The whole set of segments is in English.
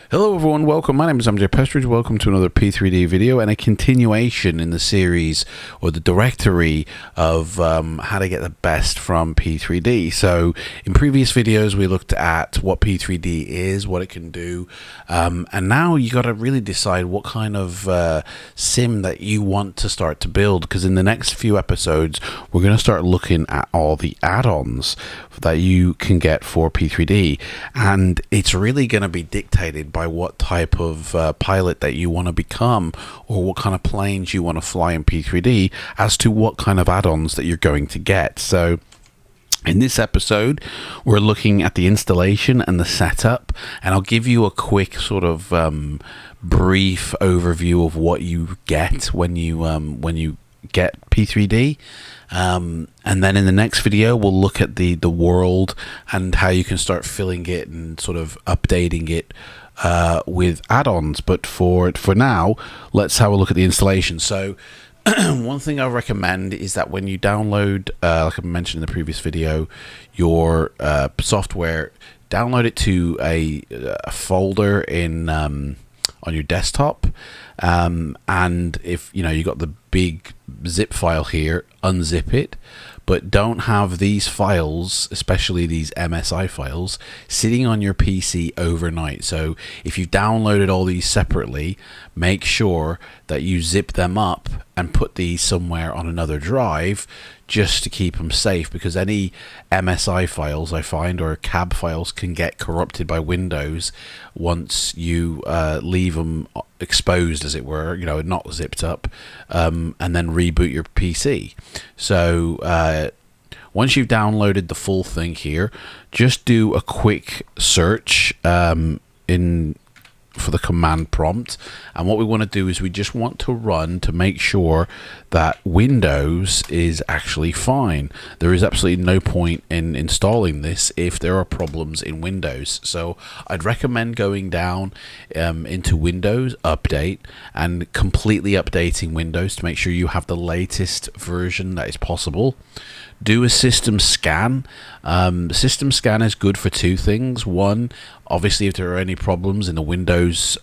Hello everyone, welcome. My name is MJ Pestridge. Welcome to another P3D video and a continuation in the series or the directory of how to get the best from P3D. So in previous videos we looked at what P3D is, what it can do, and now you got to really decide what kind of sim that you want to start to build, because in the next few episodes we're going to start looking at all the add-ons that you can get for P3D, and it's really going to be dictated by what type of pilot that you want to become, or what kind of planes you want to fly in P3D, as to what kind of add-ons that you're going to get. So in this episode we're looking at the installation and the setup, and I'll give you a quick sort of brief overview of what you get when you get P3D, and then in the next video we'll look at the world and how you can start filling it and sort of updating it with add-ons. But for now, let's have a look at the installation. So one thing I recommend is that when you download, like I mentioned in the previous video, your software, download it to a folder in on your desktop, and if you got the big zip file here, unzip it, but don't have these files, especially these MSI files, sitting on your PC overnight. So if you've downloaded all these separately, make sure that you zip them up and put these somewhere on another drive, just to keep them safe, because any MSI files I find, or cab files, can get corrupted by Windows once you leave them exposed, as it were, not zipped up, and then reboot your PC. So once you've downloaded the full thing here, just do a quick search for the command prompt, and what we want to do is we just want to run to make sure that Windows is actually fine. There is absolutely no point in installing this if there are problems in Windows. So I'd recommend going down into Windows Update and completely updating Windows to make sure you have the latest version that is possible. Do a system scan. System scan is good for two things. One, obviously, if there are any problems in the Windows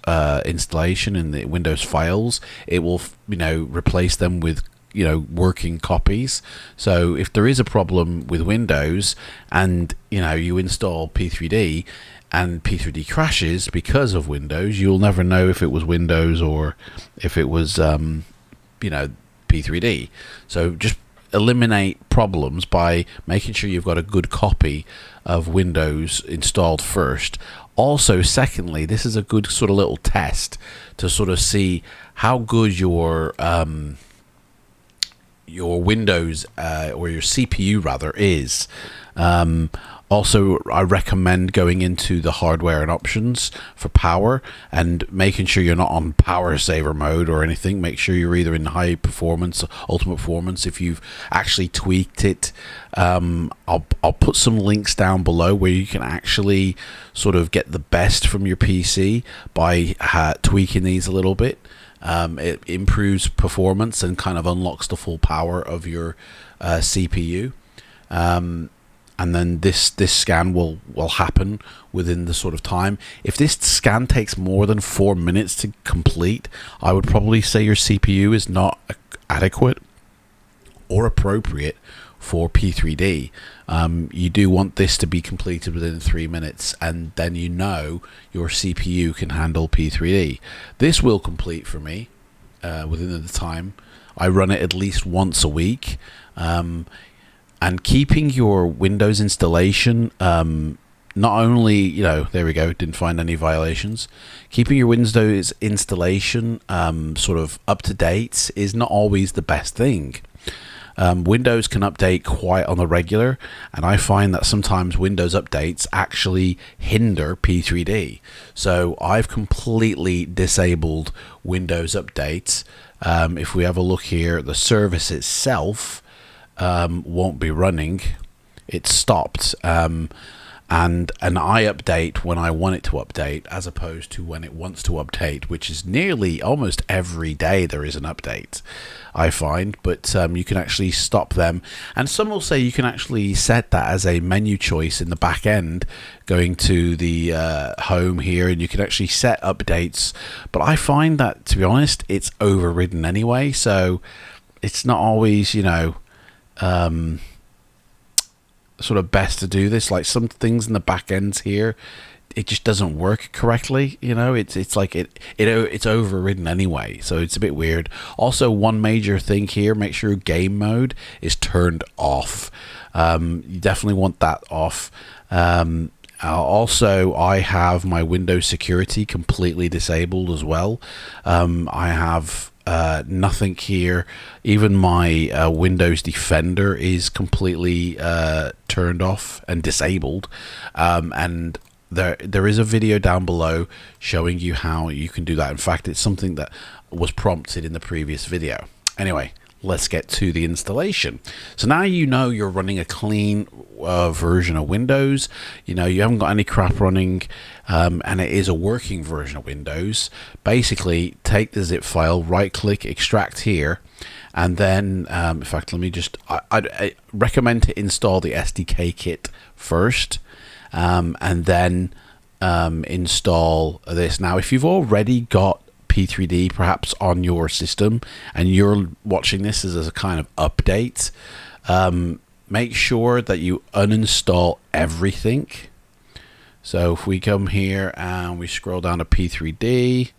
installation, in the Windows files, it will replace them with working copies. So if there is a problem with Windows and you install P3D and P3D crashes because of Windows, you'll never know if it was Windows or if it was P3D. So just eliminate problems by making sure you've got a good copy of Windows installed first. Also, secondly, this is a good sort of little test to sort of see how good your Windows or your CPU rather is. Also, I recommend going into the hardware and options for power and making sure you're not on power saver mode or anything. Make sure you're either in high performance, ultimate performance. If you've actually tweaked it, I'll put some links down below where you can actually sort of get the best from your PC by tweaking these a little bit. It improves performance and kind of unlocks the full power of your CPU. And then this scan will happen within the sort of time. If this scan takes more than 4 minutes to complete, I would probably say your CPU is not adequate or appropriate for P3D. You do want this to be completed within 3 minutes, and then your CPU can handle P3D. This will complete for me within the time. I run it at least once a week. And keeping your Windows installation, not only, there we go, didn't find any violations. Keeping your Windows installation sort of up to date is not always the best thing. Windows can update quite on the regular, and I find that sometimes Windows updates actually hinder P3D. So I've completely disabled Windows updates. If we have a look here, the service itself won't be running. It's stopped, and an I update when I want it to update, as opposed to when it wants to update, which is nearly almost every day there is an update, I find. But you can actually stop them, and some will say you can actually set that as a menu choice in the back end, going to the home here, and you can actually set updates. But I find that, to be honest, it's overridden anyway, so it's not always, you know, sort of best to do this. Like some things in the back ends here, it just doesn't work correctly, you know. It's like it's overridden anyway, so it's a bit weird. Also, one major thing here, make sure game mode is turned off. You definitely want that off. Also, I have my Windows security completely disabled as well. I have nothing here. Even my Windows Defender is completely turned off and disabled, and there is a video down below showing you how you can do that. In fact, it's something that was prompted in the previous video. Anyway, let's get to the installation. So now you know you're running a clean version of Windows. You know you haven't got any crap running, and it is a working version of Windows. Basically, take the zip file, right click, extract here, and then in fact, let me just I recommend to install the SDK kit first, and then install this. Now if you've already got P3D perhaps on your system and you're watching this as a kind of update, make sure that you uninstall everything. So if we come here and we scroll down to P3D,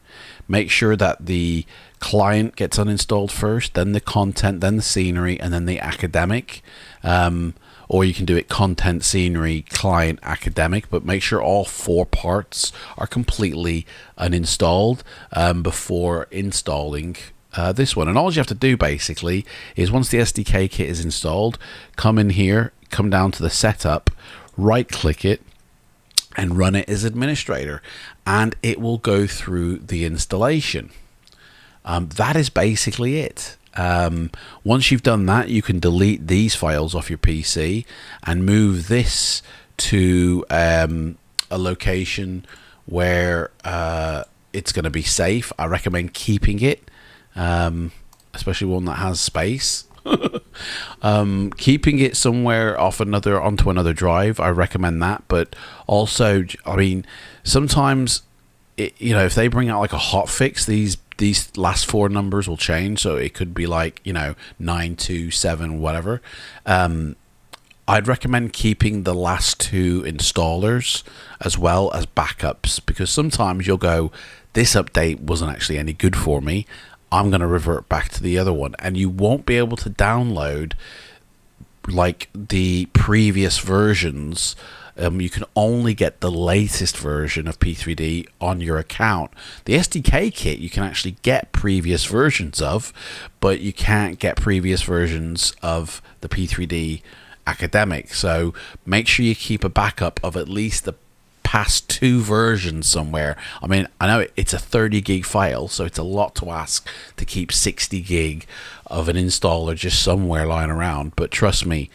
make sure that the client gets uninstalled first, then the content, then the scenery, and then the academic. Or you can do it content, scenery, client, academic, but make sure all 4 parts are completely uninstalled before installing this one. And all you have to do basically is, once the SDK kit is installed, come in here, come down to the setup, right click it, and run it as administrator, and it will go through the installation. That is basically it. Once you've done that, you can delete these files off your PC and move this to a location where it's going to be safe. I recommend keeping it, especially one that has space. Keeping it somewhere onto another drive, I recommend that. But also, I mean, sometimes you know, if they bring out like a hot fix, these last 4 numbers will change, so it could be like, you know, 927 whatever. I'd recommend keeping the last 2 installers as well as backups, because sometimes you'll go, this update wasn't actually any good for me, I'm going to revert back to the other one, and you won't be able to download like the previous versions. You can only get the latest version of P3D on your account. The SDK kit you can actually get previous versions of, but you can't get previous versions of the P3D academic. So make sure you keep a backup of at least the past 2 versions somewhere. I mean, I know it's a 30 gig file, so it's a lot to ask to keep 60 gig of an installer just somewhere lying around, but trust me,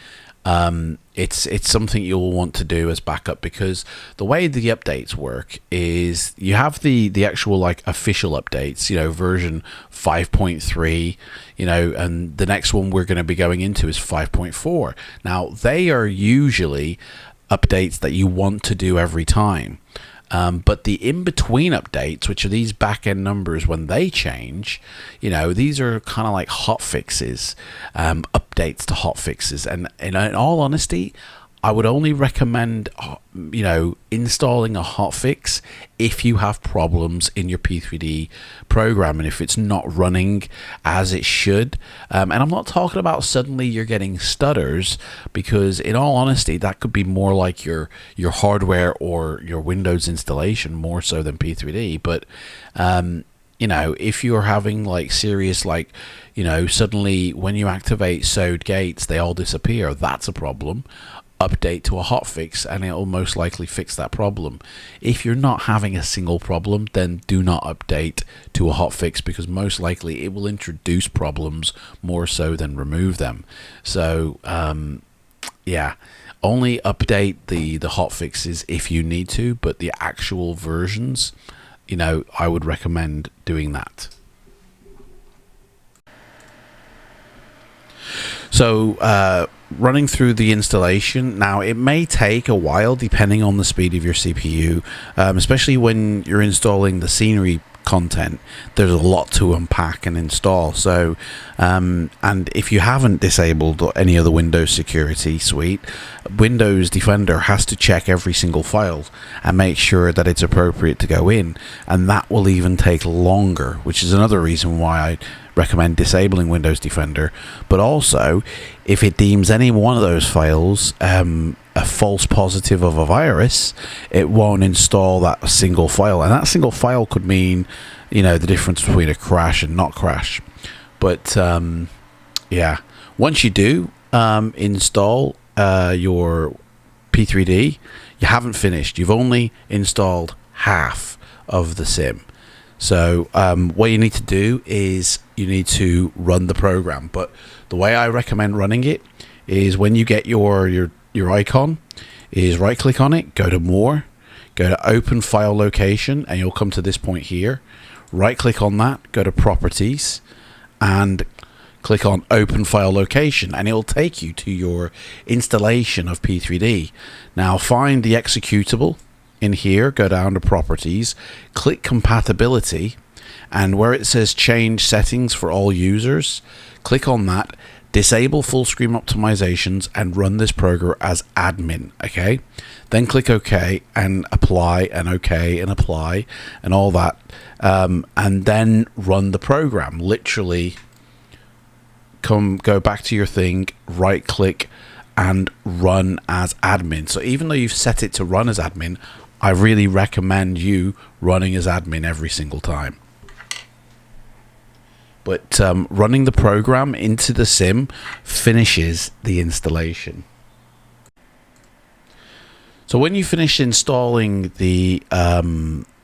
it's something you'll want to do as backup, because the way the updates work is you have the actual like official updates, you know, version 5.3, you know, and the next one we're going to be going into is 5.4. Now they are usually updates that you want to do every time. But the in-between updates, which are these back-end numbers when they change, you know, these are kind of like hot fixes, updates to hot fixes. And in all honesty, I would only recommend, you know, installing a hotfix if you have problems in your P3D program and if it's not running as it should. And I'm not talking about suddenly you're getting stutters, because in all honesty, that could be more like your hardware or your Windows installation more so than P3D. But you know, if you're having like serious, like, you know, suddenly when you activate SOD gates, they all disappear, that's a problem. Update to a hotfix and it will most likely fix that problem. If you're not having a single problem, then do not update to a hotfix, because most likely it will introduce problems more so than remove them. So yeah, only update the hotfixes if you need to, but the actual versions, you know, I would recommend doing that. So running through the installation, now it may take a while depending on the speed of your CPU, especially when you're installing the scenery content. There's a lot to unpack and install. So and if you haven't disabled any of the Windows security suite, Windows Defender has to check every single file and make sure that it's appropriate to go in, and that will even take longer, which is another reason why I recommend disabling Windows Defender. But also, if it deems any one of those files a false positive of a virus, it won't install that single file, and that single file could mean, you know, the difference between a crash and not crash. But yeah, once you do install your P3D, you haven't finished. You've only installed half of the sim. So what you need to do is you need to run the program. But the way I recommend running it is when you get your icon, is right click on it, go to more, go to open file location, and you'll come to this point here. Right click on that, go to properties, and click on open file location, and it will take you to your installation of P3D. Now find the executable in here, go down to properties, click compatibility, and where it says change settings for all users, click on that, disable full screen optimizations, and run this program as admin. Okay, then click OK and apply, and OK and apply, and all that, and then run the program. Literally go back to your thing, right click, and run as admin. So even though you've set it to run as admin, I really recommend you running as admin every single time. But running the program into the sim finishes the installation. So when you finish installing the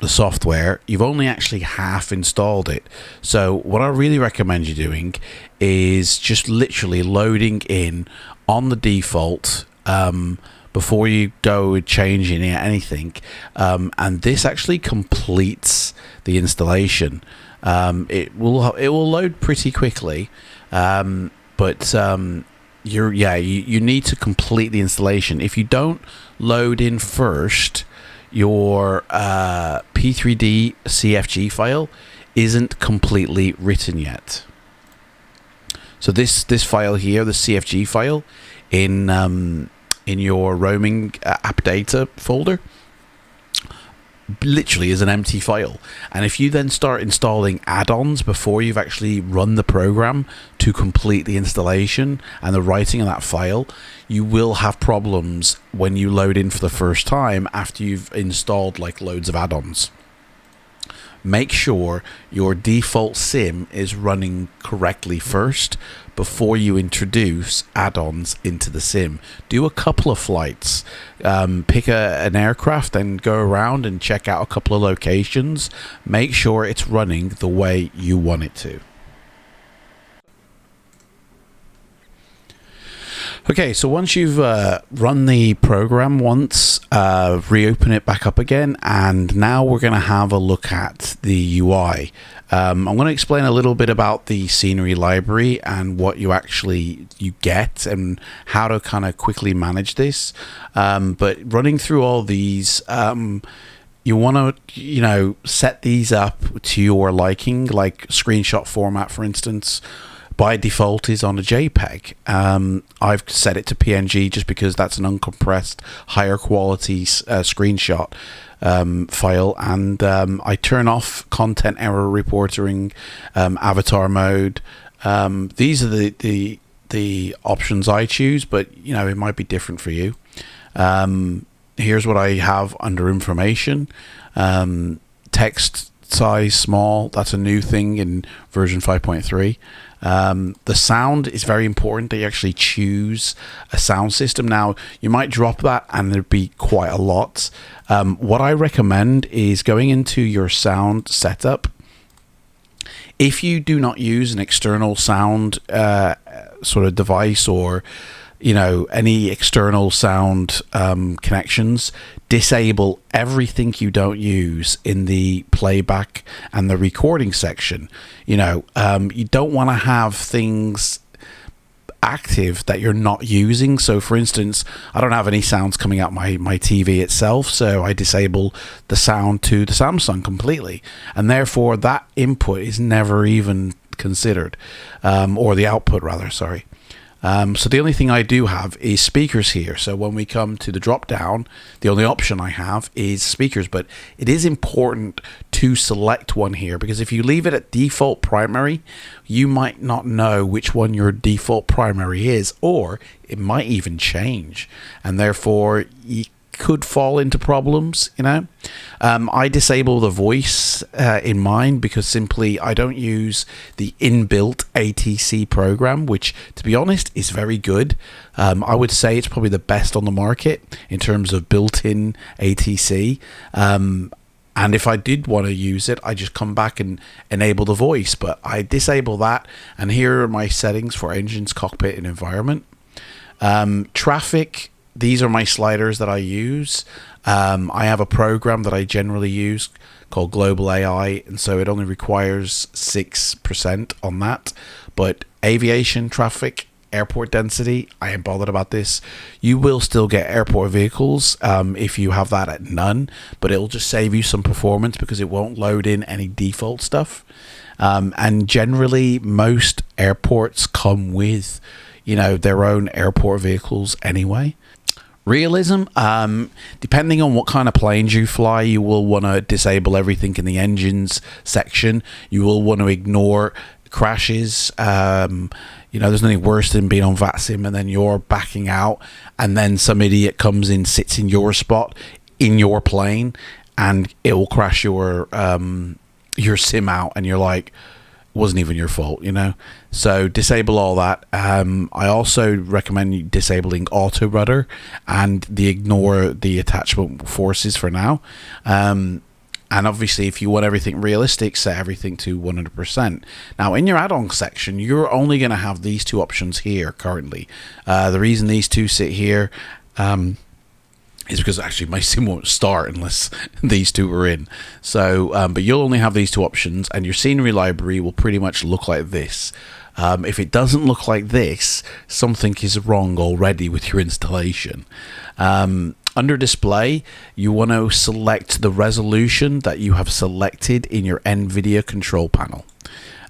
software, you've only actually half installed it. So what I really recommend you doing is just literally loading in on the default before you go changing anything, and this actually completes the installation. It will load pretty quickly, but you need to complete the installation. If you don't load in first, your P3D CFG file isn't completely written yet. So this file here, the CFG file in your roaming app data folder, literally is an empty file. And if you then start installing add-ons before you've actually run the program to complete the installation and the writing of that file, you will have problems when you load in for the first time after you've installed like loads of add-ons. Make sure your default sim is running correctly first before you introduce add-ons into the sim. Do a couple of flights, pick an aircraft and go around and check out a couple of locations. Make sure it's running the way you want it to. Okay, so once you've run the program once, reopen it back up again, and now we're going to have a look at the UI. I'm going to explain a little bit about the scenery library and what you get and how to kind of quickly manage this. But running through all these, you want to, set these up to your liking, like screenshot format, for instance. By default is on a JPEG. I've set it to PNG just because that's an uncompressed, higher quality screenshot file, and I turn off content error reporting, avatar mode. These are the options I choose, but it might be different for you. Here's what I have under information. Text size small, that's a new thing in version 5.3. The sound is very important that you actually choose a sound system. Now, you might drop that and there'd be quite a lot. What I recommend is going into your sound setup. If you do not use an external sound sort of device or you know, any external sound connections. Disable everything you don't use in the playback and the recording section. You know, you don't want to have things active that you're not using. So for instance, I don't have any sounds coming out my TV itself, so I disable the sound to the Samsung completely, and therefore that input is never even considered, or the output rather, sorry. So the only thing I do have is speakers here. So when we come to the drop down, the only option I have is speakers, but it is important to select one here, because if you leave it at default primary, you might not know which one your default primary is, or it might even change, and therefore you could fall into problems, you know. I disable the voice in mine because simply I don't use the inbuilt ATC program, which to be honest is very good. I would say it's probably the best on the market in terms of built-in ATC. And if I did want to use it, I just come back and enable the voice, but I disable that. And here are my settings for engines, cockpit, and environment. Traffic, these are my sliders that I use. I have a program that I generally use called Global AI, and so it only requires 6% on that. But aviation traffic, airport density, I ain't bothered about this. You will still get airport vehicles if you have that at none, but it'll just save you some performance because it won't load in any default stuff. And generally, most airports come with, you know, their own airport vehicles anyway. Realism, depending on what kind of planes you fly, you will want to disable everything in the engines section. You will want to ignore crashes. You know, there's nothing worse than being on FLIGHTSIM and then you're backing out and then some idiot comes in, sits in your spot in your plane, and it will crash your sim out, and you're like, wasn't even your fault, you know. So disable all that. I also recommend disabling auto rudder and ignore the attachment forces for now. And obviously if you want everything realistic, set everything to 100%. Now in your add-on section, you're only going to have these two options here currently. The reason these two sit here is because actually my sim won't start unless these two are in. So, but you'll only have these two options, and your scenery library will pretty much look like this. If it doesn't look like this, something is wrong already with your installation. Under display, you want to select the resolution that you have selected in your NVIDIA control panel.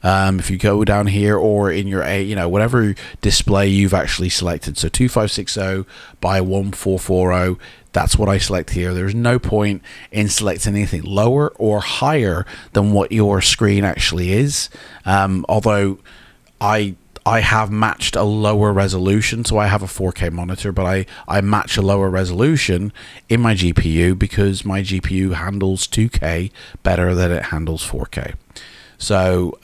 If you go down here, or in your whatever display you've actually selected, so 2560 by 1440, that's what I select here. There's no point in selecting anything lower or higher than what your screen actually is. Although I have matched a lower resolution, so I have a 4K monitor, but I match a lower resolution in my GPU because my GPU handles 2K better than it handles 4K. So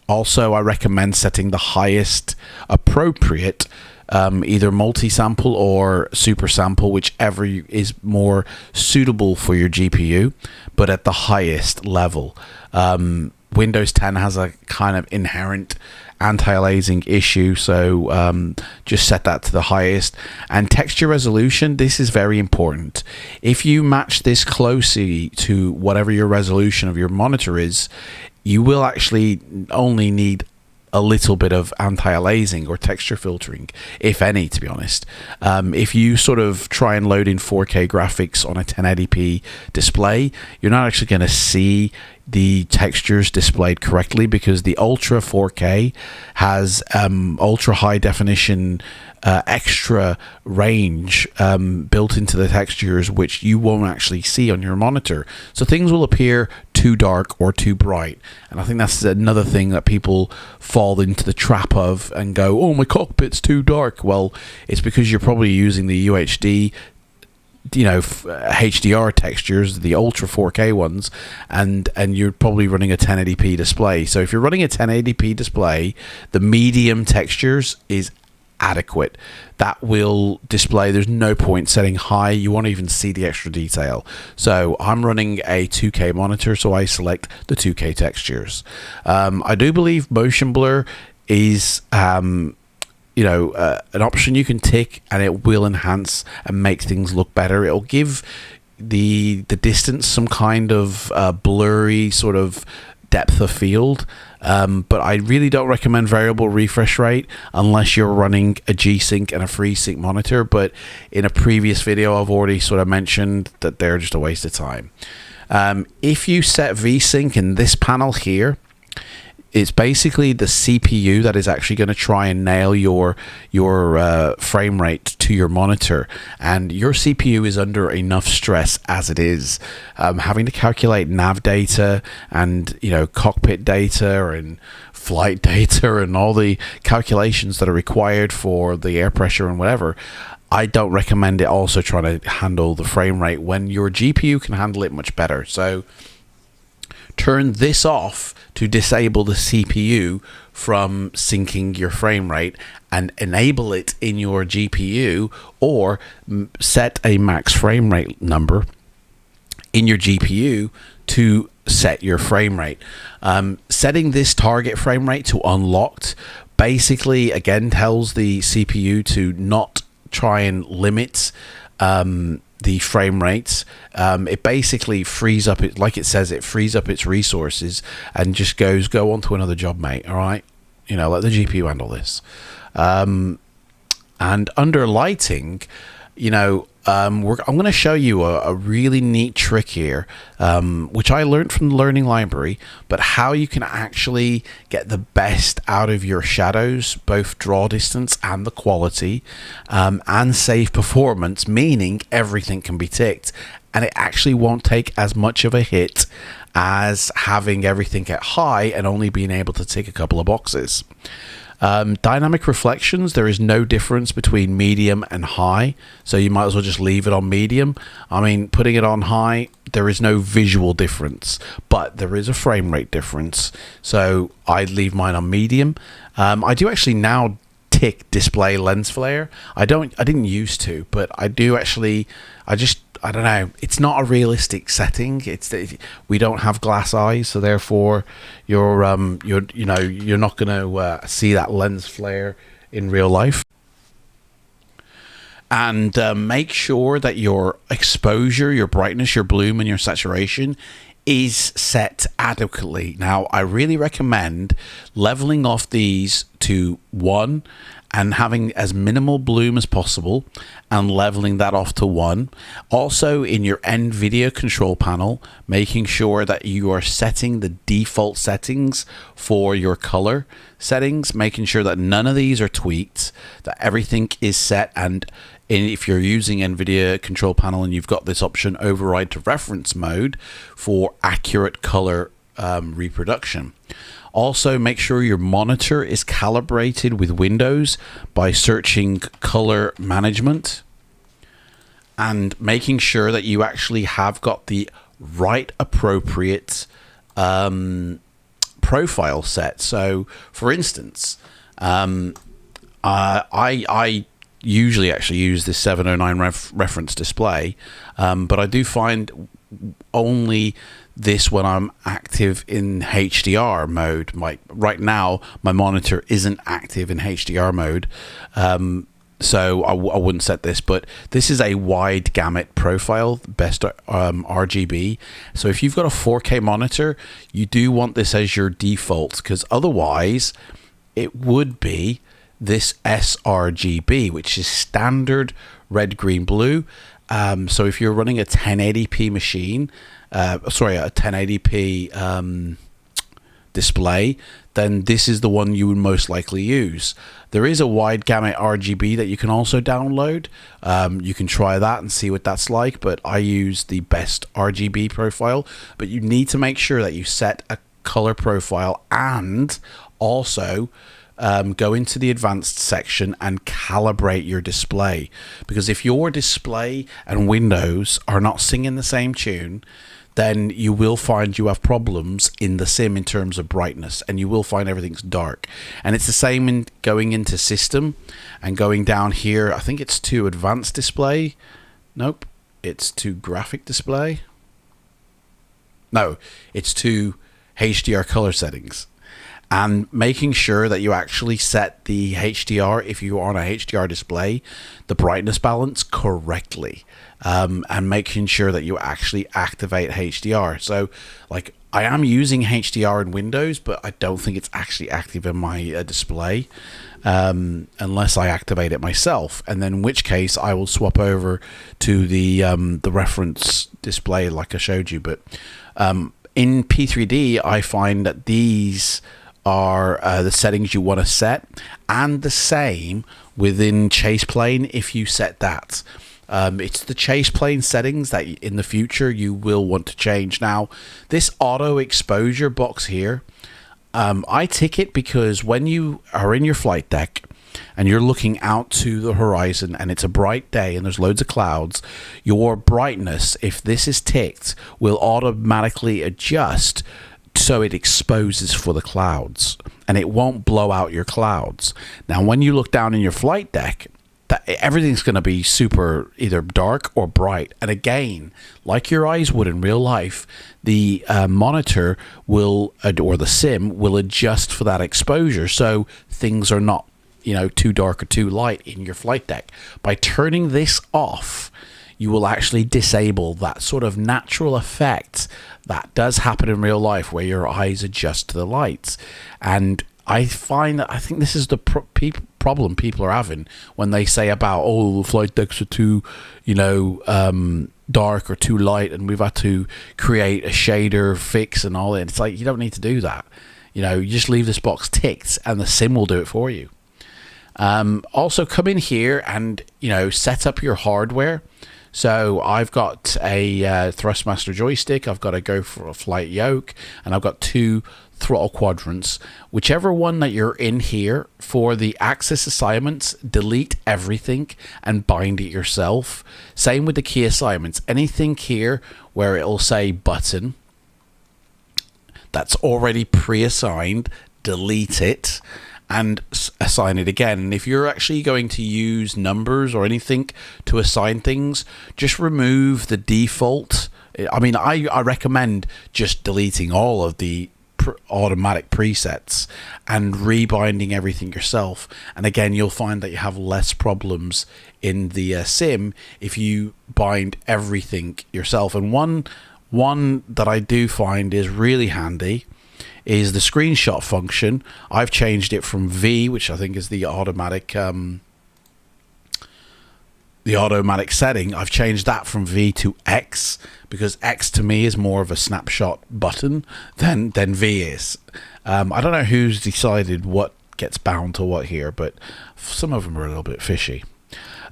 also I recommend setting the highest appropriate either multi-sample or super sample, whichever is more suitable for your GPU, but at the highest level. Windows 10 has a kind of inherent anti-aliasing issue, so just set that to the highest. And texture resolution, this is very important. If you match this closely to whatever your resolution of your monitor is, you will actually only need a little bit of anti-aliasing or texture filtering, if any, to be honest. If you sort of try and load in 4K graphics on a 1080p display, you're not actually going to see the textures displayed correctly, because the Ultra 4K has ultra high definition extra range built into the textures, which you won't actually see on your monitor. So things will appear too dark or too bright, and I think that's another thing that people fall into the trap of and go, oh, my cockpit's too dark. Well, it's because you're probably using the UHD, HDR textures, the Ultra 4K ones, and you're probably running a 1080p display. So if you're running a 1080p display, the medium textures is adequate. That will display. There's no point setting high. You won't even see the extra detail. So I'm running a 2K monitor, so I select the 2K textures. I do believe motion blur is an option you can tick, and it will enhance and make things look better. It'll give the distance some kind of blurry sort of depth of field, but I really don't recommend variable refresh rate unless you're running a G-Sync and a FreeSync monitor. But in a previous video, I've already sort of mentioned that they're just a waste of time. If you set VSync in this panel here, it's basically the CPU that is actually going to try and nail your frame rate to your monitor, and your CPU is under enough stress as it is, having to calculate nav data and cockpit data and flight data and all the calculations that are required for the air pressure and whatever. I don't recommend it also trying to handle the frame rate when your GPU can handle it much better. So turn this off to disable the CPU from syncing your frame rate, and enable it in your GPU, or set a max frame rate number in your GPU to set your frame rate. Setting this target frame rate to unlocked basically again tells the CPU to not try and limit the frame rates. It basically frees up it, like it says, it frees up its resources and just goes, go on to another job, mate. All right, let the GPU handle this. And under lighting, I'm going to show you a really neat trick here, which I learned from the Learning Library, but how you can actually get the best out of your shadows, both draw distance and the quality, and save performance, meaning everything can be ticked, and it actually won't take as much of a hit as having everything at high and only being able to tick a couple of boxes. Dynamic reflections, there is no difference between medium and high, so you might as well just leave it on medium. I mean, putting it on high, there is no visual difference, but there is a frame rate difference, so I'd leave mine on medium. I do actually now tick display lens flare. I didn't used to, but I do actually. I don't know. It's not a realistic setting. We don't have glass eyes, so therefore you're not going to see that lens flare in real life. And make sure that your exposure, your brightness, your bloom, and your saturation is set adequately. Now, I really recommend leveling off these to 1 and having as minimal bloom as possible, and leveling that off to 1. Also, in your end video control panel, making sure that you are setting the default settings for your color settings, making sure that none of these are tweaked, that everything is set. And if you're using NVIDIA control panel and you've got this option, override to reference mode for accurate color reproduction. Also, make sure your monitor is calibrated with Windows by searching color management, and making sure that you actually have got the right appropriate profile set. So, for instance, I usually actually use this 709 reference display, but I do find only this when I'm active in HDR mode. Right now my monitor isn't active in HDR mode, so I wouldn't set this, but this is a wide gamut profile, best RGB. So if you've got a 4K monitor, you do want this as your default, because otherwise it would be this sRGB, which is standard red, green, blue. So if you're running a 1080p machine, a 1080p display, then this is the one you would most likely use. There is a wide gamut RGB that you can also download. You can try that and see what that's like, but I use the best RGB profile. But you need to make sure that you set a color profile, and also go into the advanced section and calibrate your display, because if your display and Windows are not singing the same tune, then you will find you have problems in the sim in terms of brightness, and you will find everything's dark. And it's the same in going into system and going down here. I think it's to advanced display. Nope, it's to graphic display. No, it's to HDR color settings. and making sure that you actually set the HDR, if you're on a HDR display, the brightness balance correctly, and making sure that you actually activate HDR. So like, I am using HDR in Windows, but I don't think it's actually active in my display, unless I activate it myself, and then in which case I will swap over to the reference display like I showed you. But in P3D, I find that these are the settings you want to set, and the same within Chase Plane if you set that. It's the Chase Plane settings that in the future you will want to change. Now, this auto exposure box here, I tick it because when you are in your flight deck and you're looking out to the horizon and it's a bright day and there's loads of clouds, your brightness, if this is ticked, will automatically adjust so it exposes for the clouds and it won't blow out your clouds. Now, when you look down in your flight deck, everything's going to be super either dark or bright, and again, like your eyes would in real life, the monitor will, or the sim will adjust for that exposure so things are not, you know, too dark or too light in your flight deck. By turning this off, you will actually disable that sort of natural effect that does happen in real life where your eyes adjust to the lights. And I find that I think this is the problem people are having when they say about, oh, the flight decks are too, you know, dark or too light, and we've had to create a shader fix and all that. It's like, you don't need to do that. You know, you just leave this box ticked and the sim will do it for you. Also, come in here and, you know, set up your hardware. So I've got a Thrustmaster joystick, I've got a Go for a Flight yoke, and I've got 2 throttle quadrants. Whichever one that you're in here, for the axis assignments, delete everything and bind it yourself. Same with the key assignments. Anything here where it'll say button that's already pre-assigned, delete it and assign it again. And if you're actually going to use numbers or anything to assign things, just remove the default. I mean, I recommend just deleting all of the automatic presets and rebinding everything yourself. And again, you'll find that you have less problems in the sim if you bind everything yourself. And one that I do find is really handy is the screenshot function. I've changed it from V, which I think is the automatic setting. I've changed that from V to X because X to me is more of a snapshot button than V is. I don't know who's decided what gets bound to what here, but some of them are a little bit fishy.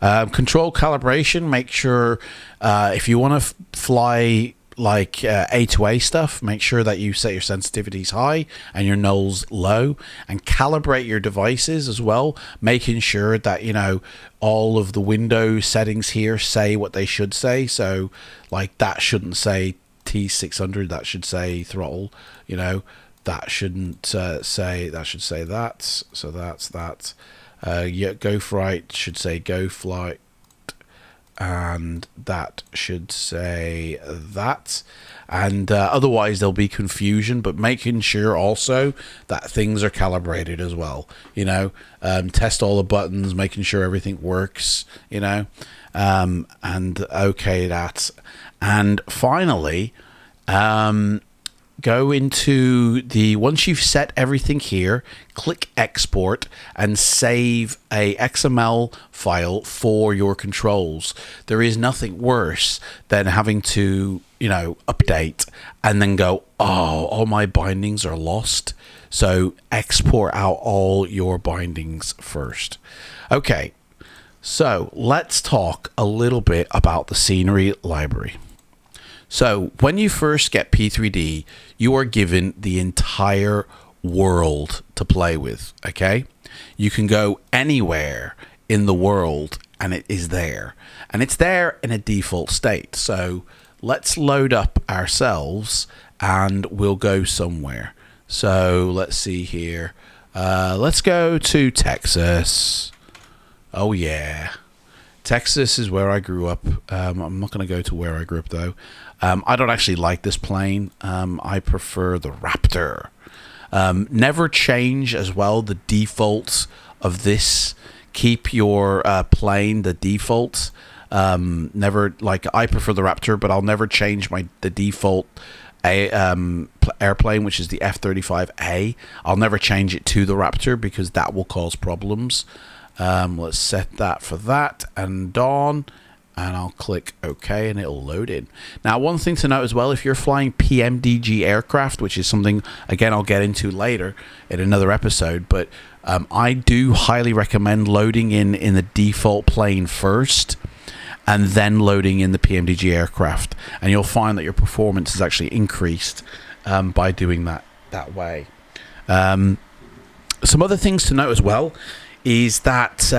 Control calibration. Make sure if you want to fly like A to A stuff, make sure that you set your sensitivities high and your nulls low, and calibrate your devices as well, making sure that, you know, all of the Windows settings here say what they should say. So like that shouldn't say T600, that should say throttle, you know, that shouldn't say, that should say that. So that's that. Yeah, go flight should say go flight, and that should say that. And otherwise there'll be confusion, but making sure also that things are calibrated as well, you know, test all the buttons, making sure everything works, you know, and okay that. And finally, go into the, once you've set everything here, click export and save a XML file for your controls. There is nothing worse than having to, you know, update and then go, oh, all my bindings are lost. So export out all your bindings first. Okay, so let's talk a little bit about the scenery library. So when you first get P3D, you are given the entire world to play with, okay? You can go anywhere in the world and it is there. And it's there in a default state. So let's load up ourselves and we'll go somewhere. So let's see here. Let's go to Texas. Oh yeah. Texas is where I grew up. I'm not going to go to where I grew up though. I don't actually like this plane. I prefer the Raptor. Never change as well the defaults of this. Keep your plane the defaults. Never, like, I prefer the Raptor, but I'll never change the default airplane, which is the F-35A. I'll never change it to the Raptor because that will cause problems. Let's set that for that and on, and I'll click OK and it'll load in. Now, one thing to note as well, if you're flying PMDG aircraft, which is something again I'll get into later in another episode, but I do highly recommend loading in the default plane first and then loading in the PMDG aircraft, and you'll find that your performance is actually increased by doing that way. Some other things to note as well is that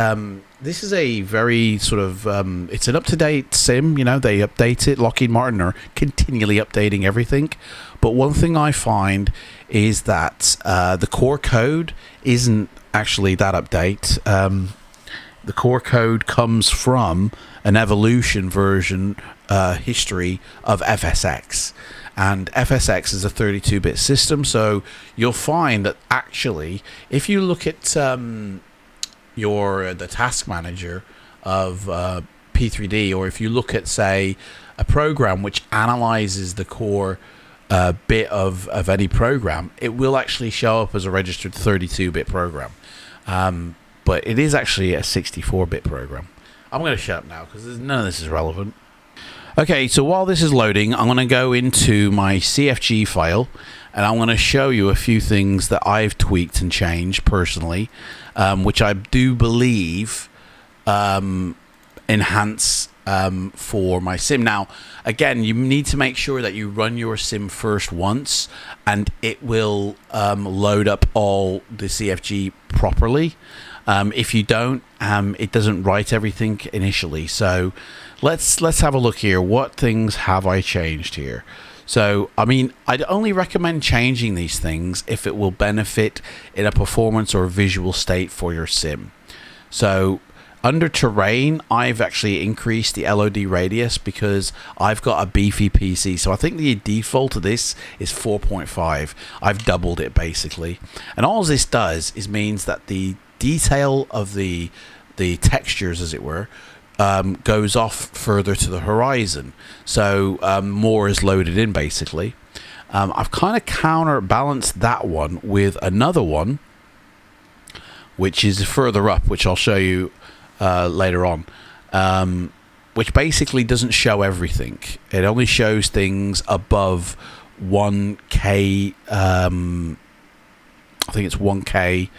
this is a very sort of it's an up-to-date sim. You know, they update it. Lockheed Martin are continually updating everything, but one thing I find is that the core code isn't actually that update. The core code comes from an evolution version history of FSX, and FSX is a 32-bit system, so you'll find that actually if you look at the task manager of P3D, or if you look at, say, a program which analyzes the core bit of any program, it will actually show up as a registered 32-bit program, but it is actually a 64-bit program. I'm going to shut up now because none of this is relevant. Okay, so while this is loading, I'm going to go into my CFG file and I'm going to show you a few things that I've tweaked and changed personally, which I do believe enhance for my sim. Now, again, you need to make sure that you run your sim first once and it will load up all the CFG properly. If you don't, it doesn't write everything initially. So let's have a look here. What things have I changed here? So, I mean, I'd only recommend changing these things if it will benefit in a performance or visual state for your sim. So under terrain, I've actually increased the LOD radius because I've got a beefy PC. So I think the default of this is 4.5. I've doubled it basically. And all this does is means that the detail of the textures, as it were, goes off further to the horizon, so more is loaded in basically. I've kind of counterbalanced that one with another one which is further up, which I'll show you later on, which basically doesn't show everything. It only shows things above 1K, I think it's 1K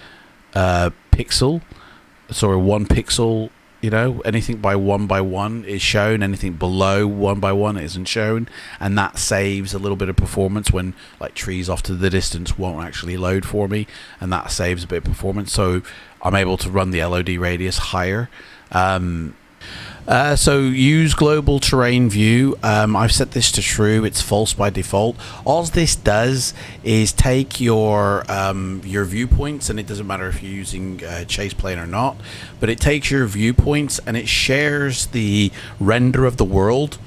pixel, sorry, 1 pixel. You know, anything by 1 by 1 is shown, anything below 1 by 1 isn't shown, and that saves a little bit of performance when, like, trees off to the distance won't actually load for me, and that saves a bit of performance, so I'm able to run the LOD radius higher. So use global terrain view. I've set this to true. It's false by default. All this does is take your viewpoints, and it doesn't matter if you're using chase plane or not, but it takes your viewpoints and it shares the render of the world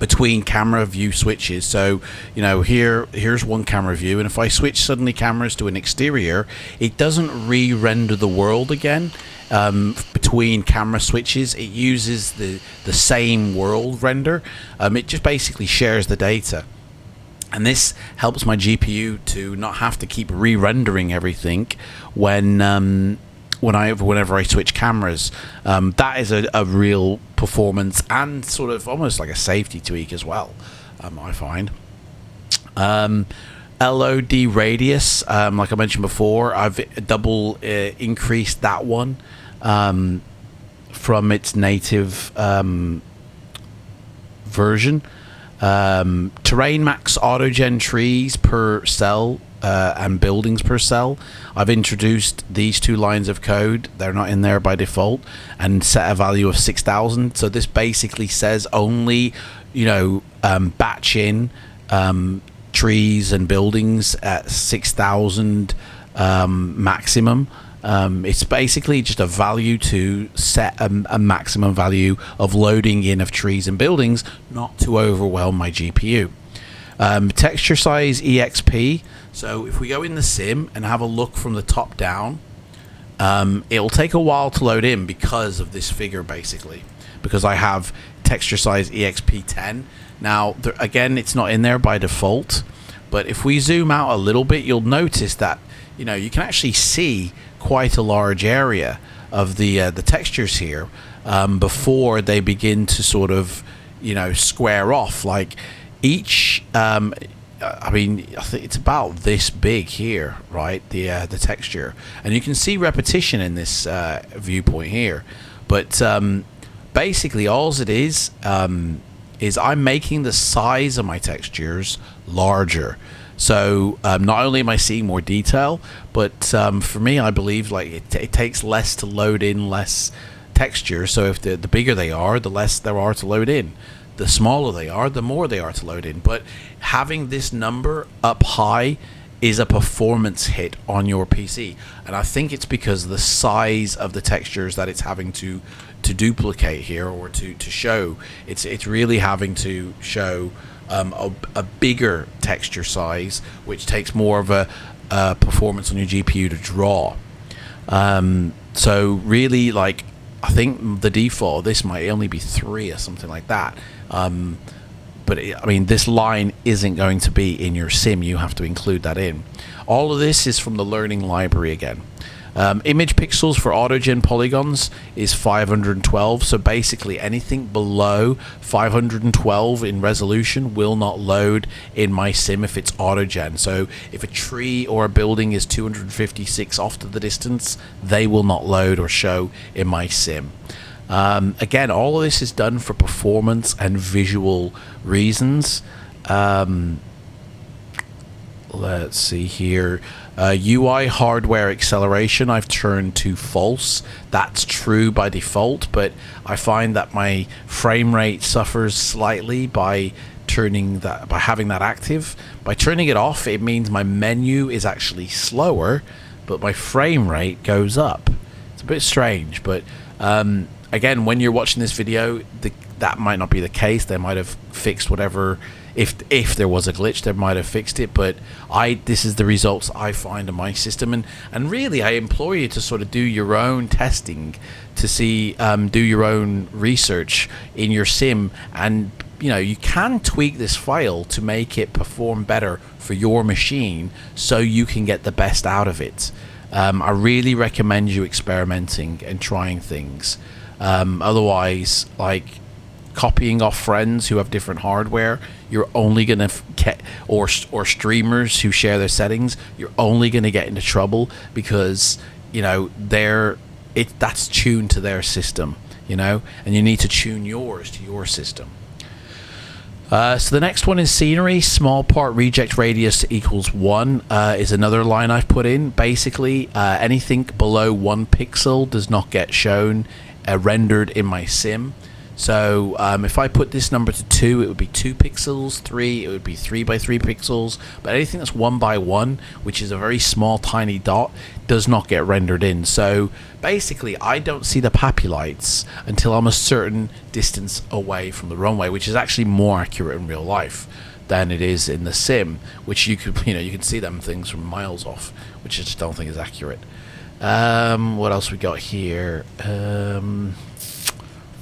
between camera view switches. So, you know, here's one camera view, and if I switch suddenly cameras to an exterior, it doesn't re-render the world again. Between camera switches, it uses the same world render. It just basically shares the data, and this helps my GPU to not have to keep re-rendering everything whenever I switch cameras. That is a real performance and sort of almost like a safety tweak as well, I find. LOD radius, like I mentioned before, I've double increased that one from its native version. Terrain max autogen trees per cell and buildings per cell. I've introduced these two lines of code, they're not in there by default, and set a value of 6,000. So this basically says only, you know, batch in trees and buildings at 6,000 maximum. It's basically just a value to set a maximum value of loading in of trees and buildings, not to overwhelm my GPU. Texture size EXP. So if we go in the sim and have a look from the top down, it'll take a while to load in because of this figure, basically, because I have texture size EXP10. Now, again, it's not in there by default, but if we zoom out a little bit, you'll notice that, you know, you can actually see quite a large area of the textures here before they begin to sort of, you know, square off. Like each, I mean, I think it's about this big here, right? The texture, and you can see repetition in this viewpoint here. But basically, all it is I'm making the size of my textures larger. So not only am I seeing more detail, but for me, I believe like it takes less to load in less texture. So if the bigger they are, the less there are to load in. The smaller they are, the more they are to load in. But having this number up high is a performance hit on your PC, and I think it's because of the size of the textures that it's having to duplicate here, or to show. It's really having to show a bigger texture size, which takes more of a performance on your GPU to draw. So really, like, I think the default, this might only be 3 or something like that. But I mean, this line isn't going to be in your sim. You have to include that in. All of this is from the learning library again. Image pixels for autogen polygons is 512. So basically anything below 512 in resolution will not load in my sim if it's autogen. So if a tree or a building is 256 off to the distance, they will not load or show in my sim. Again, all of this is done for performance and visual reasons. Let's see here. UI hardware acceleration I've turned to false. That's true by default, but I find that my frame rate suffers slightly by having that active. By turning it off, it means my menu is actually slower, but my frame rate goes up. It's a bit strange, but again, when you're watching this video, that might not be the case. They might have fixed whatever. If there was a glitch, they might have fixed it. But this is the results I find in my system, and really, I implore you to sort of do your own testing, to see, do your own research in your sim, and you know, you can tweak this file to make it perform better for your machine, so you can get the best out of it. I really recommend you experimenting and trying things. Otherwise, like copying off friends who have different hardware, you're only gonna get, or streamers who share their settings, you're only gonna get into trouble, because you know that's tuned to their system, you know, and you need to tune yours to your system. So the next one is scenery. Small part reject radius equals 1 is another line I've put in. Basically, anything below 1 pixel does not get shown rendered in my sim. So if I put this number to 2, it would be 2 pixels. 3, it would be 3 by 3 pixels. But anything that's 1 by 1, which is a very small, tiny dot, does not get rendered in. So basically, I don't see the papulites until I'm a certain distance away from the runway, which is actually more accurate in real life than it is in the sim, which you can see them things from miles off, which I just don't think is accurate. What else we got here? I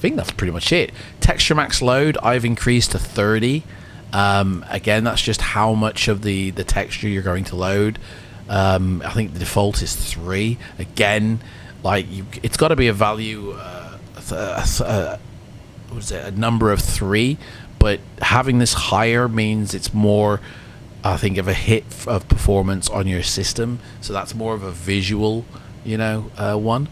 think that's pretty much it. Texture max load, I've increased to 30. Again, that's just how much of the texture you're going to load. I think the default is 3. Again, like it's got to be a value, what is it, a number of 3. But having this higher means it's more, I think, of a hit of performance on your system. So that's more of a visual, one.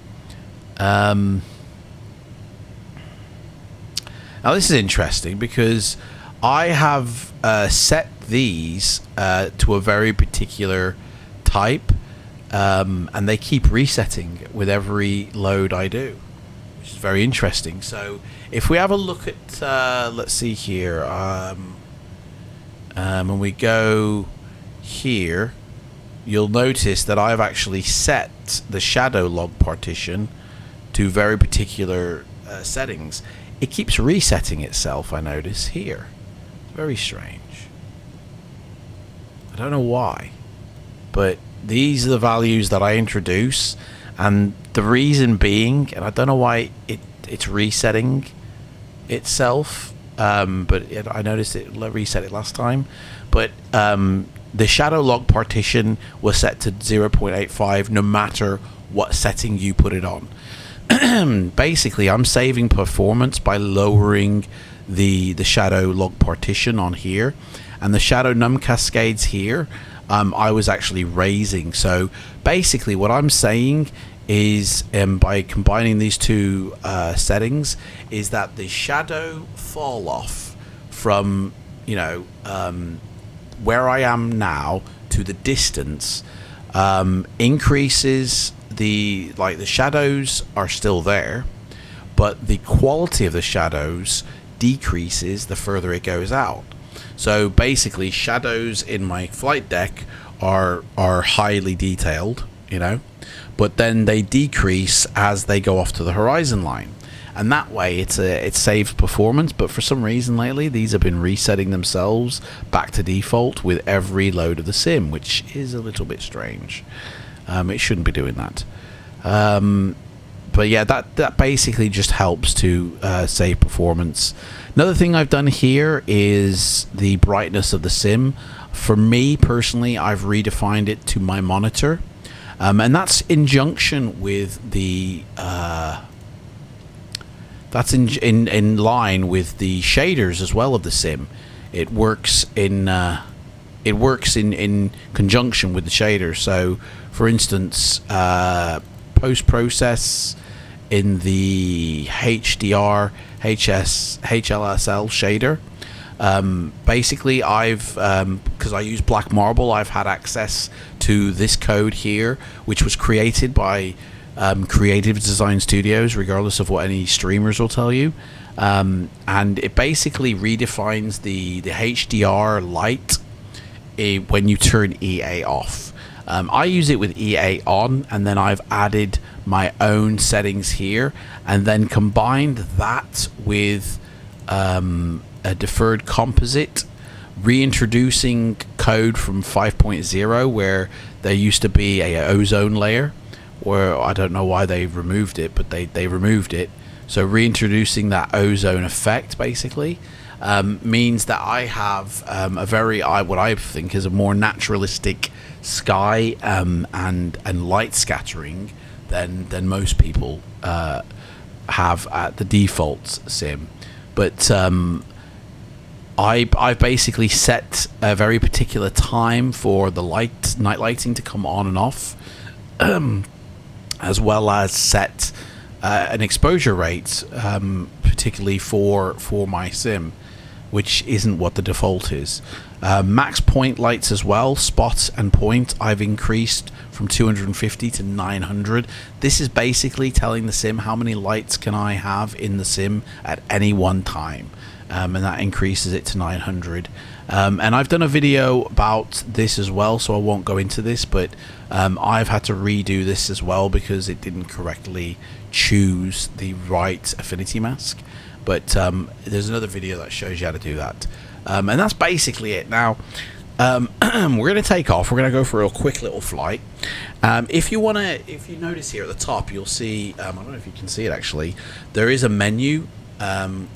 Now this is interesting because I have set these to a very particular type, and they keep resetting with every load I do, which is very interesting. So if we have a look at, let's see here, when we go here, you'll notice that I've actually set the shadow log partition to very particular settings. It keeps resetting itself, I notice here. Very strange. I don't know why, but these are the values that I introduce, and the reason being, and I don't know why it's resetting itself, but I noticed it reset it last time, but the shadow log partition was set to 0.85 no matter what setting you put it on. Basically, I'm saving performance by lowering the shadow log partition on here, and the shadow num cascades here I was actually raising. So basically what I'm saying is, by combining these two settings, is that the shadow fall off from, you know, where I am now to the distance increases. The shadows are still there, but the quality of the shadows decreases the further it goes out. So basically, shadows in my flight deck are highly detailed, you know, but then they decrease as they go off to the horizon line, and that way it saves performance. But for some reason lately, these have been resetting themselves back to default with every load of the sim, which is a little bit strange. It shouldn't be doing that. But yeah, that basically just helps to save performance. Another thing I've done here is the brightness of the sim. For me personally, I've redefined it to my monitor, and that's in junction with the that's in line with the shaders as well of the sim. It works in conjunction with the shaders. So for instance, post-process in the HDR HLSL shader, basically I've because I use Black Marble, I've had access to this code here, which was created by creative design studios, regardless of what any streamers will tell you, and it basically redefines the HDR light when you turn EA off. I use it with EA on, and then I've added my own settings here, and then combined that with a deferred composite, reintroducing code from 5.0 where there used to be a ozone layer, where I don't know why they removed it, but they removed it. So reintroducing that ozone effect basically means that I have what I think is a more naturalistic sky and light scattering than most people have at the default sim. But I've basically set a very particular time for the night lighting to come on and off, as well as set an exposure rate, particularly for my sim, which isn't what the default is. Max point lights as well, spot and point, I've increased from 250 to 900. This is basically telling the sim how many lights can I have in the sim at any one time, and that increases it to 900. And I've done a video about this as well, so I won't go into this, but I've had to redo this as well because it didn't correctly choose the right affinity mask. But there's another video that shows you how to do that, and that's basically it. Now we're going to take off. We're going to go for a quick little flight. If you notice here at the top, you'll see, I don't know if you can see it actually, there is a menu,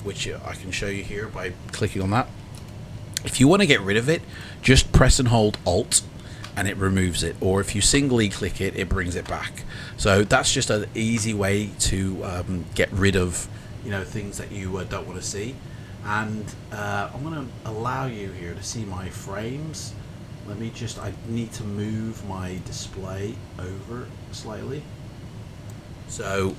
which I can show you here by clicking on that. If you want to get rid of it, just press and hold Alt and it removes it, or if you singly click it, it brings it back. So that's just an easy way to get rid of, you know, things that you don't want to see. And I'm going to allow you here to see my frames. I need to move my display over slightly. So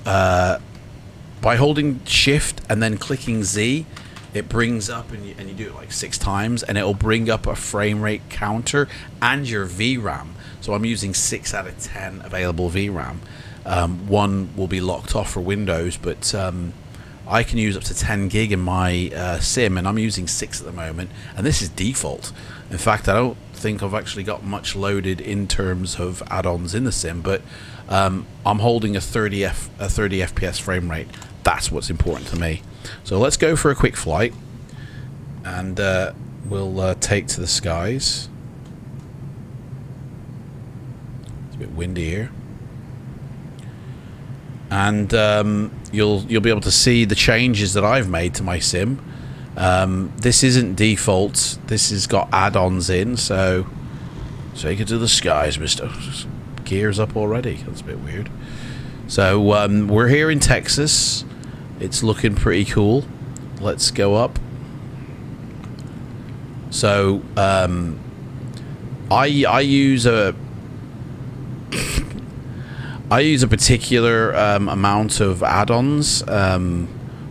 by holding Shift and then clicking Z, it brings up, and you do it like 6 times, and it'll bring up a frame rate counter and your VRAM. So I'm using 6 out of 10 available VRAM. One will be locked off for Windows, but I can use up to 10 gig in my sim, and I'm using 6 at the moment, and this is default. In fact, I don't think I've actually got much loaded in terms of add-ons in the sim, but I'm holding a 30 FPS frame rate. That's what's important to me. So let's go for a quick flight, and we'll take to the skies. bit windy here. And you'll be able to see the changes that I've made to my sim. This isn't default. This has got add-ons in, so take it to the skies, mister. Gears up already. That's a bit weird. So we're here in Texas. It's looking pretty cool. Let's go up. So I use a particular amount of add-ons,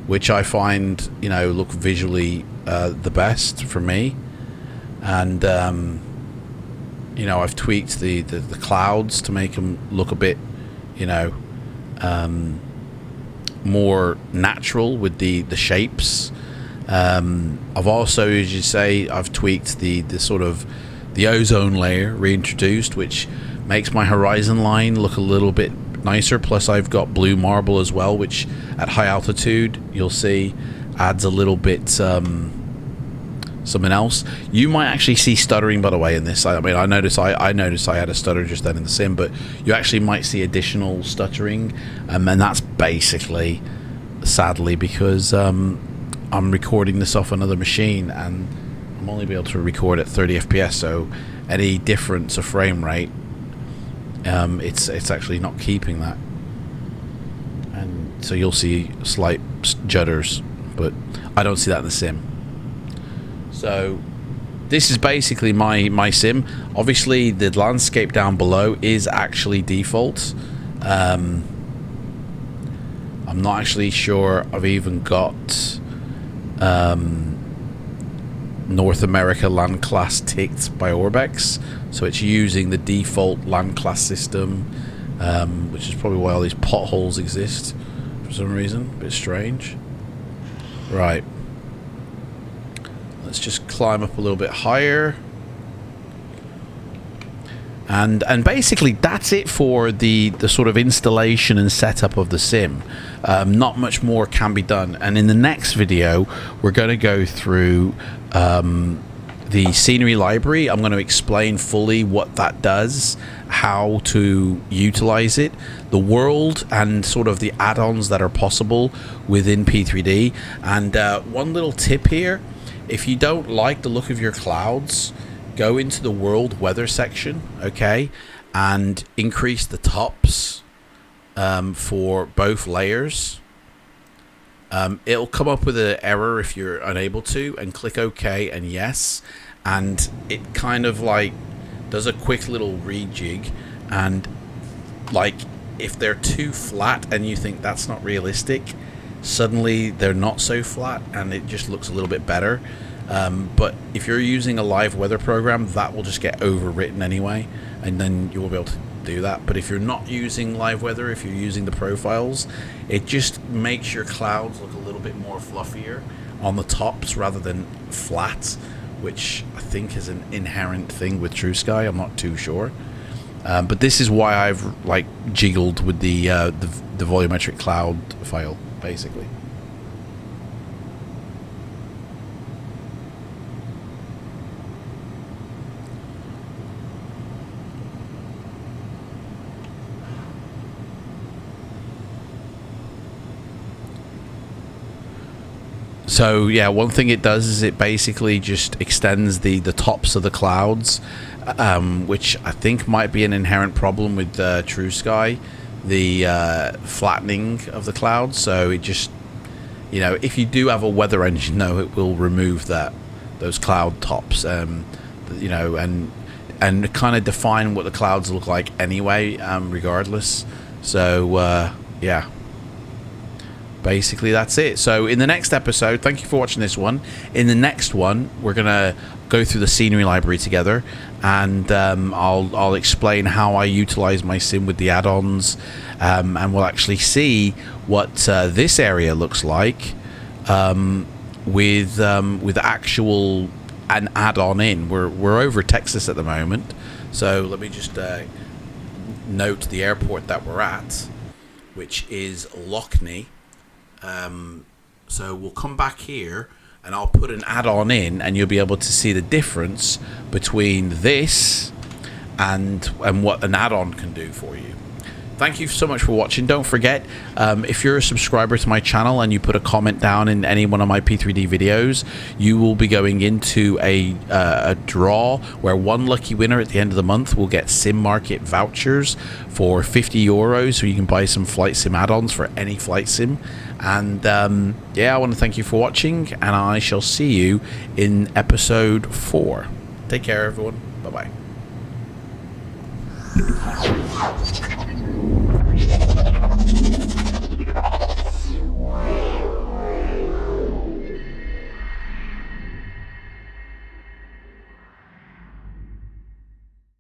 which I find, you know, look visually the best for me. And you know, I've tweaked the clouds to make them look a bit, you know, more natural with the shapes. I've also, as you say, I've tweaked the sort of the ozone layer reintroduced, which makes my horizon line look a little bit nicer. Plus I've got blue marble as well, which at high altitude you'll see adds a little bit something else. You might actually see stuttering, by the way, in this. I mean, I noticed I had a stutter just then in the sim, but you actually might see additional stuttering, and that's basically, sadly, because I'm recording this off another machine, and I'm only be able to record at 30 FPS, so any difference of frame rate, it's actually not keeping that, and so you'll see slight judders, but I don't see that in the sim. So this is basically my sim. Obviously the landscape down below is actually default. I'm not actually sure I've even got North America land class ticked by Orbex, so it's using the default land class system, which is probably why all these potholes exist for some reason. A bit strange. Right, let's just climb up a little bit higher, and basically that's it for the sort of installation and setup of the sim. Not much more can be done, and in the next video we're going to go through the scenery library. I'm going to explain fully what that does, how to utilize it, the world, and sort of the add-ons that are possible within P3D. And one little tip here: if you don't like the look of your clouds, go into the world weather section, okay, and increase the tops for both layers. It'll come up with an error if you're unable to, and click OK and yes, and it kind of like does a quick little rejig, and like if they're too flat and you think that's not realistic, suddenly they're not so flat and it just looks a little bit better. But if you're using a live weather program, that will just get overwritten anyway, and then you will be able to do that. But if you're not using live weather, if you're using the profiles, it just makes your clouds look a little bit more fluffier on the tops rather than flat, which I think is an inherent thing with True Sky. I'm not too sure, but this is why I've like jiggled with the volumetric cloud file basically. So yeah, one thing it does is it basically just extends the tops of the clouds, which I think might be an inherent problem with True Sky, the flattening of the clouds. So it just, you know, if you do have a weather engine though, it will remove those cloud tops, you know, and kind of define what the clouds look like anyway, regardless. So yeah. Basically that's it. So in the next episode, thank you for watching this one. In the next one, we're gonna go through the scenery library together, and I'll explain how I utilize my sim with the add-ons, and we'll actually see what this area looks like with actual an add-on in. We're over Texas at the moment, so let me just note the airport that we're at, which is Lockney. So we'll come back here and I'll put an add-on in, and you'll be able to see the difference between this and what an add-on can do for you. Thank you so much for watching. Don't forget, if you're a subscriber to my channel and you put a comment down in any one of my P3D videos, you will be going into a draw where one lucky winner at the end of the month will get Sim Market vouchers for €50, so you can buy some flight sim add-ons for any flight sim. And yeah, I want to thank you for watching, and I shall see you in episode 4. Take care, everyone. Bye-bye.